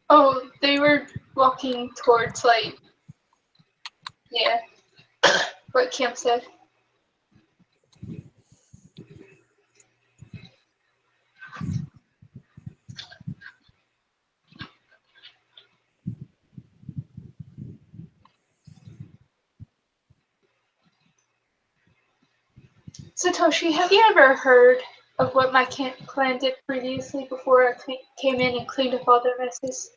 Oh, they were walking towards, like, yeah, what Camp said. Satoshi, have you ever heard of what my clan did previously before I came in and cleaned up all their messes?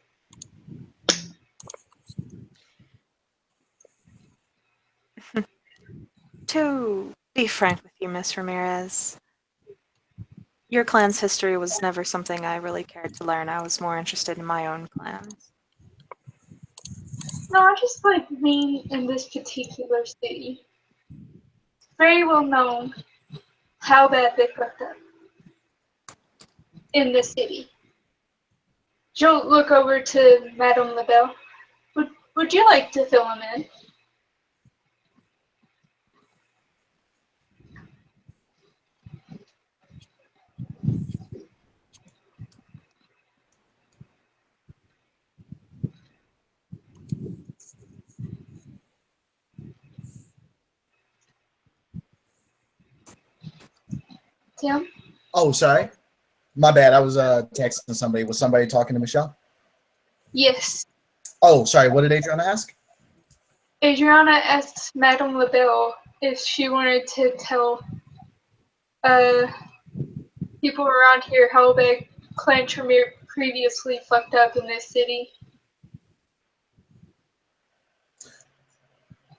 To be frank with you, Miss Ramirez, your clan's history was never something I really cared to learn. I was more interested in my own clans. No, I just mean in this particular city. Very well known how bad they fucked up in the city. Joe, look over to Madame LaBelle. Would you like to fill him in? Tim? Oh, sorry. My bad. I was texting somebody. Was somebody talking to Michelle? Yes. Oh, sorry. What did Adriana ask? Adriana asked Madame LaBelle if she wanted to tell people around here how bad Clan Tremere previously fucked up in this city.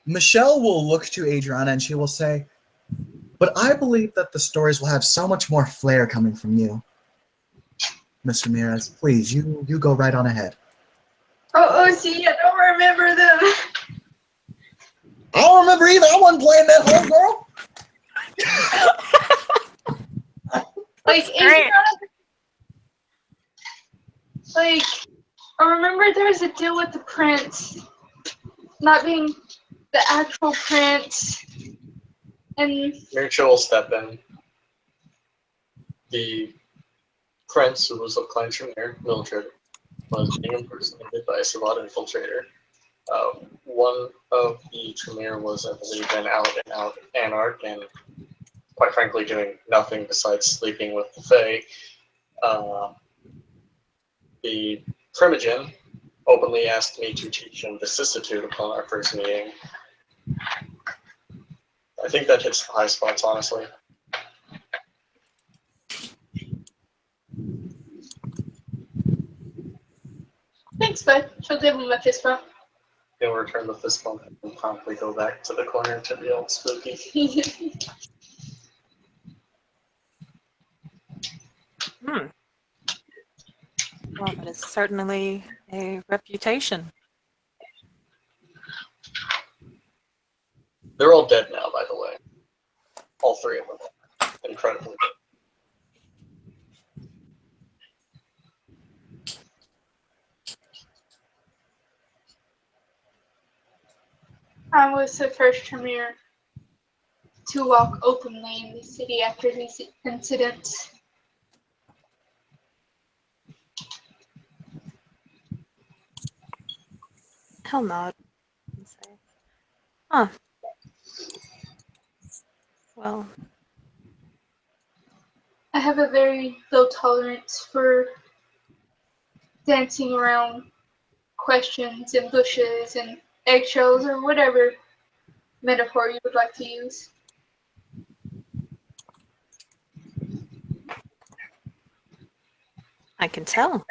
Michelle will look to Adriana and she will say, "But I believe that the stories will have so much more flair coming from you. Miss Ramirez, please, you go right on ahead." See, I don't remember them. I don't remember either. I wasn't playing that whole girl. Adriana, I remember there was a deal with the prince not being the actual prince, and Mircha will step in. The prince, who was of Clan Tremere, Mildred, was being impersonated by a Savant infiltrator. One of the Tremere was, I believe, an out-and-out anarch, and quite frankly doing nothing besides sleeping with the Fae. The Primogen openly asked me to teach him vicissitude upon our first meeting. I think that hits the high spots, honestly. Thanks, bud. She'll give him a fist bump. He'll return the fist bump and promptly go back to the corner to be all spooky. Hmm. Well, that is certainly a reputation. They're all dead now, by the way. All three of them. Incredibly. I was the first Tremere to walk openly in the city after these incidents. He'll nod and say, "Huh. Well, I have a very low tolerance for dancing around questions and bushes and eggshells or whatever metaphor you would like to use. I can tell."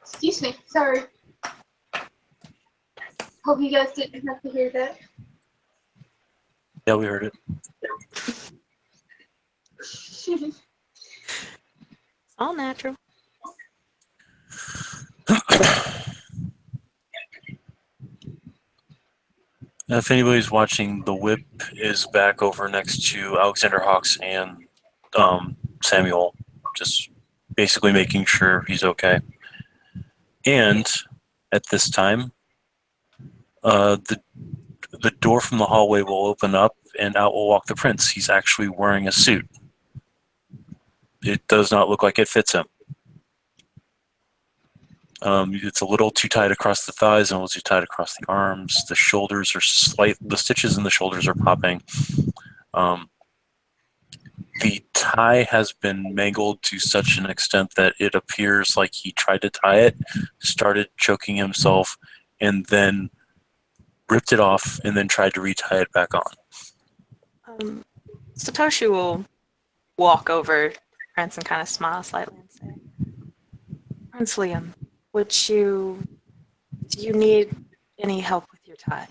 Excuse me, sorry. Hope you guys didn't have to hear that. Yeah, we heard it. It's all natural. If anybody's watching, the whip is back over next to Alexander Hawks and Samuel, just basically making sure he's okay. And at this time, the door from the hallway will open up, and out will walk the prince. He's actually wearing a suit. It does not look like it fits him. It's a little too tight across the thighs and a little too tight across the arms. The shoulders are the stitches in the shoulders are popping. The tie has been mangled to such an extent that it appears like he tried to tie it, started choking himself, and then ripped it off and then tried to retie it back on. Satoshi will walk over to Prince and kind of smile slightly and say, "Prince Liam, do you need any help with your tie?"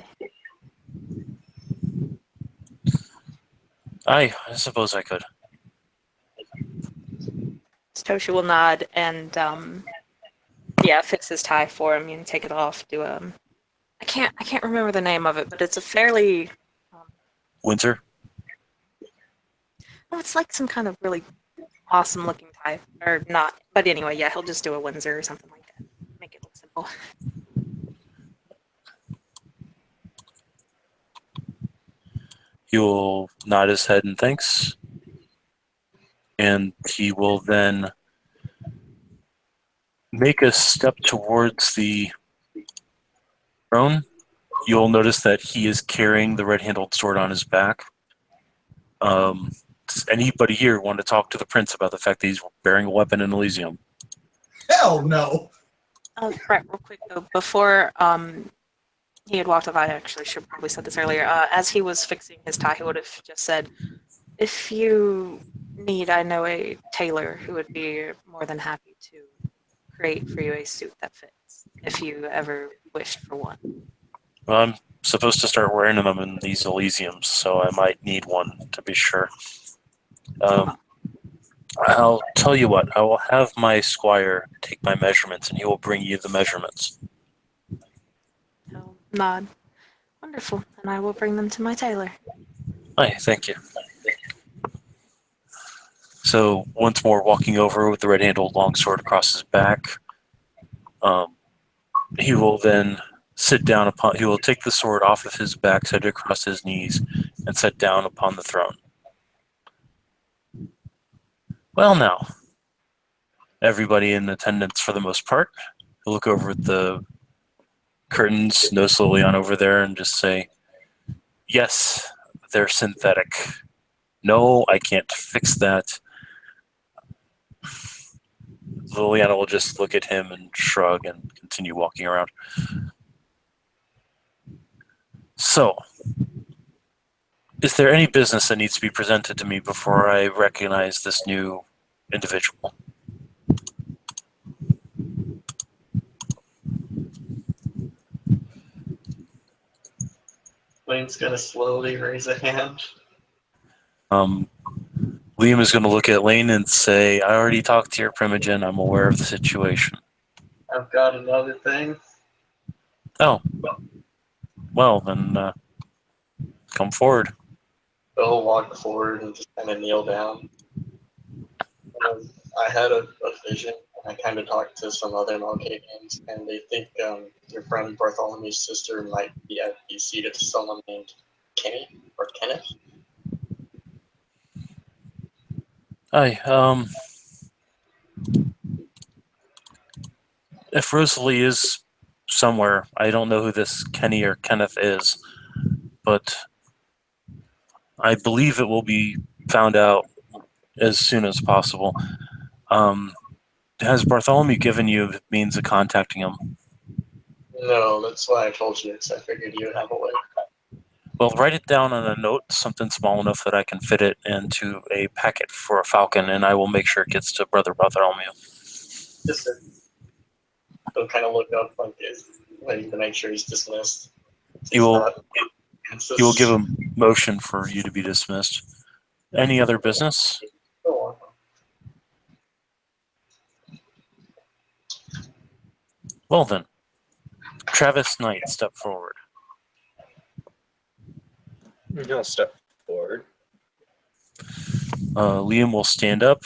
I suppose I could. Satoshi will nod and fix his tie for him and take it off. I can't remember the name of it, but it's a fairly Windsor? oh, it's like some kind of really awesome looking tie, or not. But anyway, yeah, he'll just do a Windsor or something like that. Make it look simple. He will nod his head in thanks, and he will then make a step towards the throne. You'll notice that he is carrying the red-handled sword on his back. Does anybody here want to talk to the prince about the fact that he's bearing a weapon in Elysium? Hell no. Right, real quick though, before he had walked up, I actually should probably said this earlier. As he was fixing his tie, he would have just said, "If you need, I know a tailor who would be more than happy to create for you a suit that fits, if you ever wished for one." Well, I'm supposed to start wearing them in these Elysiums, so I might need one to be sure. I'll tell you what, I will have my squire take my measurements, and he will bring you the measurements. He'll nod. Wonderful, and I will bring them to my tailor. Hi, thank you. So once more, walking over with the red-handled longsword across his back, he will then sit down upon. He will take the sword off of his back, set it across his knees, and sit down upon the throne. Well, now, everybody in attendance for the most part, he'll look over at the curtains, nose slowly on over there, and just say, "Yes, they're synthetic. No, I can't fix that." Liliana will just look at him and shrug and continue walking around. So, is there any business that needs to be presented to me before I recognize this new individual? Lane's gonna slowly raise a hand. Liam is going to look at Lane and say, I already talked to your primogen. I'm aware of the situation. I've got another thing. Oh. Well, then come forward. He'll walk forward and just kind of kneel down. I had a vision, and I kind of talked to some other Malkavians, and they think your friend Bartholomew's sister might be seated to someone named Kenny or Kenneth. Hi. If Rosalie is somewhere, I don't know who this Kenny or Kenneth is, but I believe it will be found out as soon as possible. Has Bartholomew given you means of contacting him? No, that's why I told you, because I figured you would have a way. Well, write it down on a note, something small enough that I can fit it into a packet for a falcon, and I will make sure it gets to Brother Bartholomew. Just he'll kind of look up like to make sure he's dismissed. You will It's You will give a motion for you to be dismissed. Any other business? Go on. Well then, Travis Knight, step forward. He'll step forward. Liam will stand up.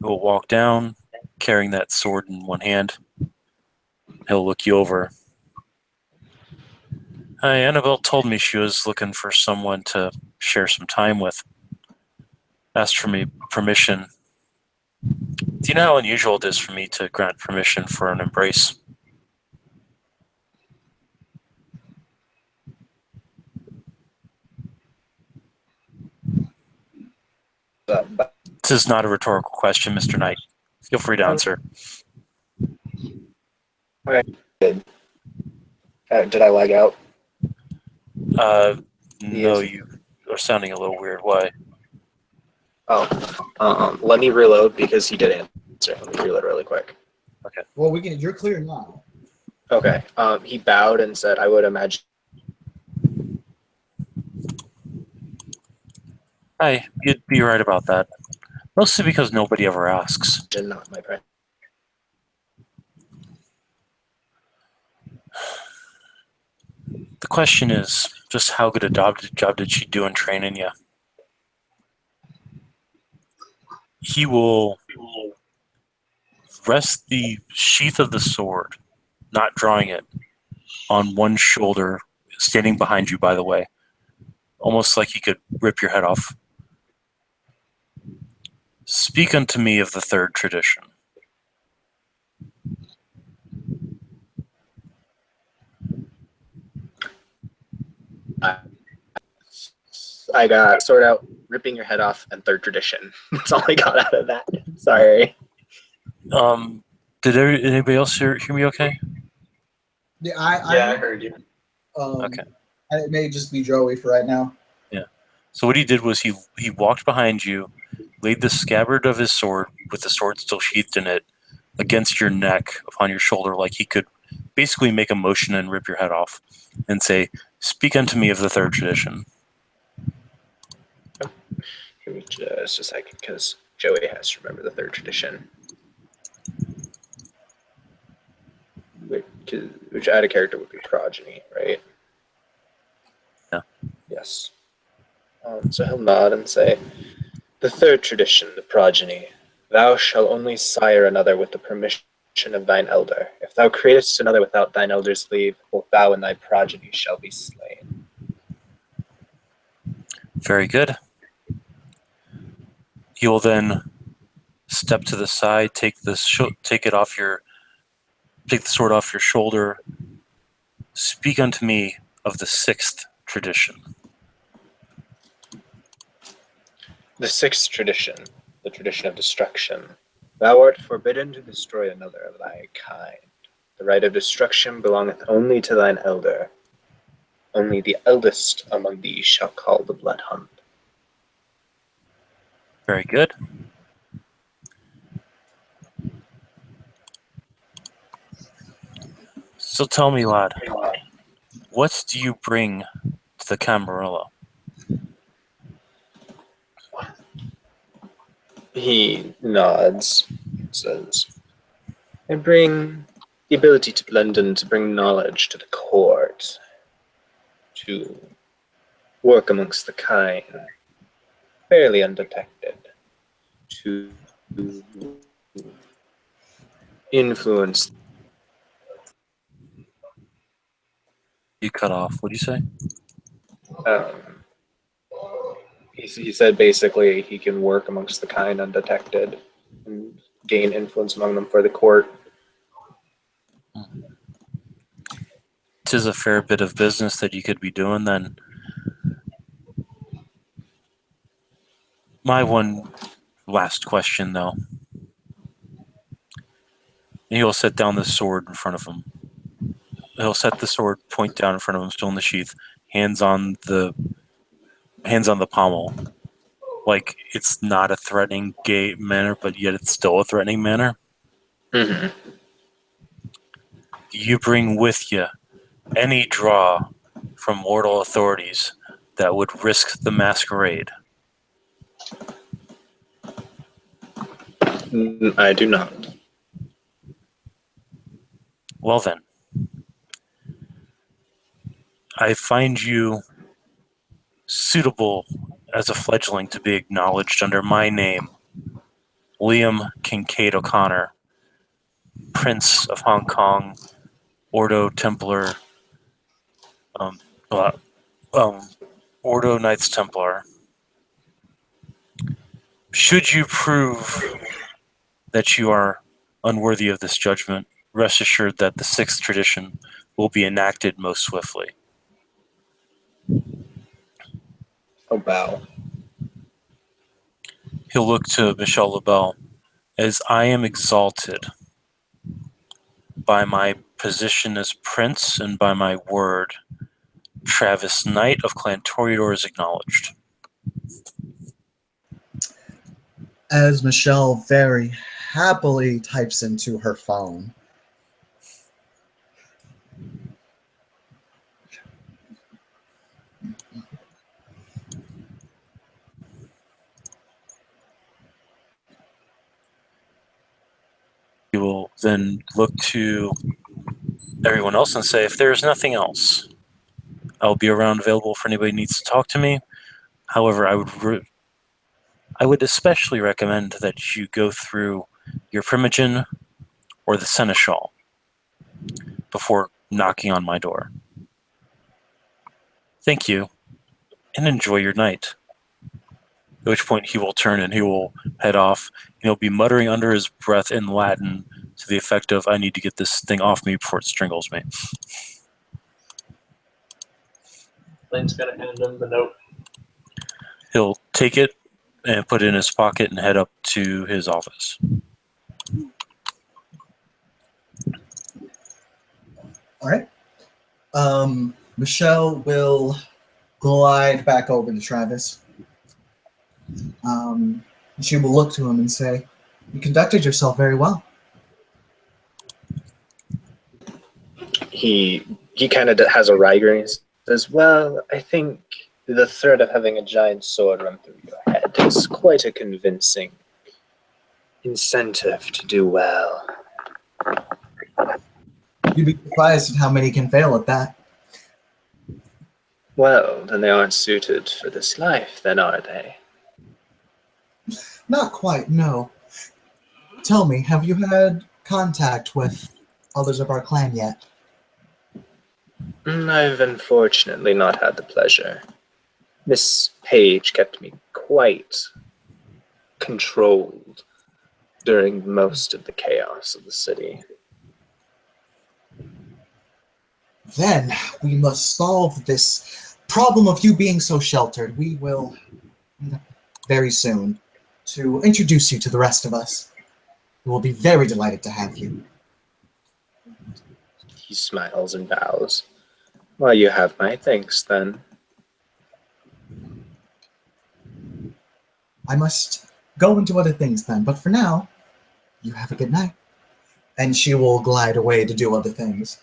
He'll walk down, carrying that sword in one hand. He'll look you over. Hi, Annabelle told me she was looking for someone to share some time with. Asked for me permission. Do you know how unusual it is for me to grant permission for an embrace? This is not a rhetorical question, Mr. Knight. Feel free to answer. Did I lag out? No, you are sounding a little weird. Why? Oh, let me reload because he did answer. Let me reload really quick. Well, you're clear now. Okay. He bowed and said, "I would imagine." Hi, you'd be right about that. Mostly because nobody ever asks. Not my friend. The question is, just how good a job did she do in training you? He will rest the sheath of the sword, not drawing it, on one shoulder, standing behind you, by the way. Almost like he could rip your head off. Speak unto me of the third tradition. I got sort out ripping your head off and third tradition. That's all I got out of that. Sorry. Did anybody else hear me okay? Yeah, I heard you. Okay. And it may just be Joey for right now. Yeah. So what he did was he walked behind you, laid the scabbard of his sword, with the sword still sheathed in it, against your neck, upon your shoulder, like he could basically make a motion and rip your head off, and say, "Speak unto me of the third tradition." Give me just a second, because Joey has to remember the third tradition. Which add a character would be progeny, right? Yeah. Yes. So he'll nod and say, "The third tradition, the progeny. Thou shalt only sire another with the permission of thine elder. If thou createst another without thine elder's leave, both thou and thy progeny shall be slain." Very good. You will then step to the side, take the sword off your shoulder. Speak unto me of the sixth tradition. The sixth tradition, the tradition of destruction. Thou art forbidden to destroy another of thy kind. The right of destruction belongeth only to thine elder. only the eldest among these shall call the blood hunt. Very good. So tell me, lad, what do you bring to the Camarilla? He nods, says, I bring the ability to blend and to bring knowledge to the court, to work amongst the kind, fairly undetected, to influence. You cut off. What do you say? Um, he said basically he can work amongst the kind undetected and gain influence among them for the court. 'Tis a fair bit of business that you could be doing then. My one last question, though. He'll set down the sword in front of him. He'll set the sword point down in front of him, still in the sheath, hands on the pommel. Like it's not a threatening gay manner, but yet it's still a threatening manner. Mm-hmm. Do you bring with you any draw from mortal authorities that would risk the masquerade? I do not. Well then, I find you suitable as a fledgling to be acknowledged under my name, Liam Kincaid O'Connor, Prince of Hong Kong, Ordo Templar, um, uh, Ordo Knights Templar. Should you prove that you are unworthy of this judgment, rest assured that the sixth tradition will be enacted most swiftly. Oh, bow. He'll look to Michel Lebel. As I am exalted by my position as prince and by my word, Travis Knight of Clan Toreador is acknowledged. As Michelle very happily types into her phone. He will then look to everyone else and say, if there's nothing else, I'll be around available for anybody who needs to talk to me. However, I would especially recommend that you go through your Primogen or the Seneschal before knocking on my door. Thank you, and enjoy your night. At which point he will turn and he will head off. He'll be muttering under his breath in Latin to the effect of, I need to get this thing off me before it strangles me. Lane's gonna hand him the note. He'll take it and put it in his pocket and head up to his office. All right. Michelle will glide back over to Travis. She will look to him and say, you conducted yourself very well. He kind of has a rigor and he says, well, I think the threat of having a giant sword run through your head is quite a convincing incentive to do well. You'd be surprised at how many can fail at that. Well, then they aren't suited for this life, then are they? Not quite, no. Tell me, have you had contact with others of our clan yet? I've unfortunately not had the pleasure. Miss Page kept me quite controlled during most of the chaos of the city. Then we must solve this problem of you being so sheltered. We will, very soon, to introduce you to the rest of us. We will be very delighted to have you. He smiles and bows. Well, you have my thanks then. I must go into other things then, but for now, you have a good night. And she will glide away to do other things.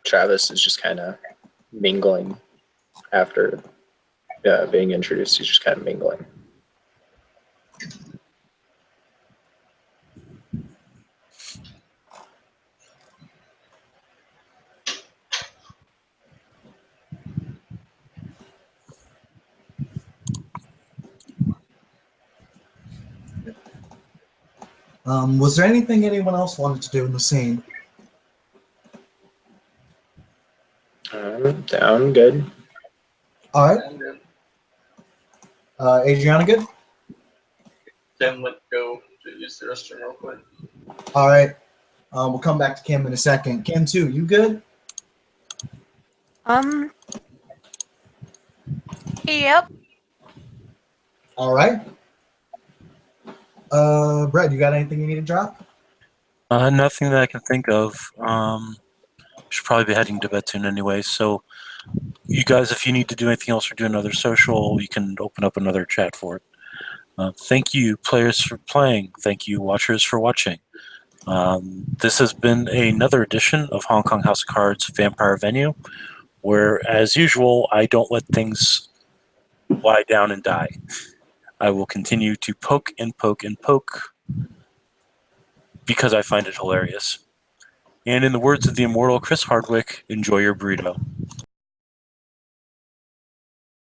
Travis is just kind of mingling after being introduced. He's just kind of mingling. Was there anything anyone else wanted to do in the scene? Down good. All right. And then Adriana, good? Tim went go to use the restroom real quick. All right. We'll come back to Kim in a second. Kim, too, you good? Yep. All right. Brett, you got anything you need to drop? Nothing that I can think of. Should probably be heading to bed soon anyway. So, you guys, if you need to do anything else or do another social, you can open up another chat for it. Thank you, players, for playing. Thank you, watchers, for watching. This has been another edition of Hong Kong House of Cards Vampire Venue, where, as usual, I don't let things lie down and die. I will continue to poke and poke and poke because I find it hilarious. And in the words of the immortal Chris Hardwick, enjoy your burrito.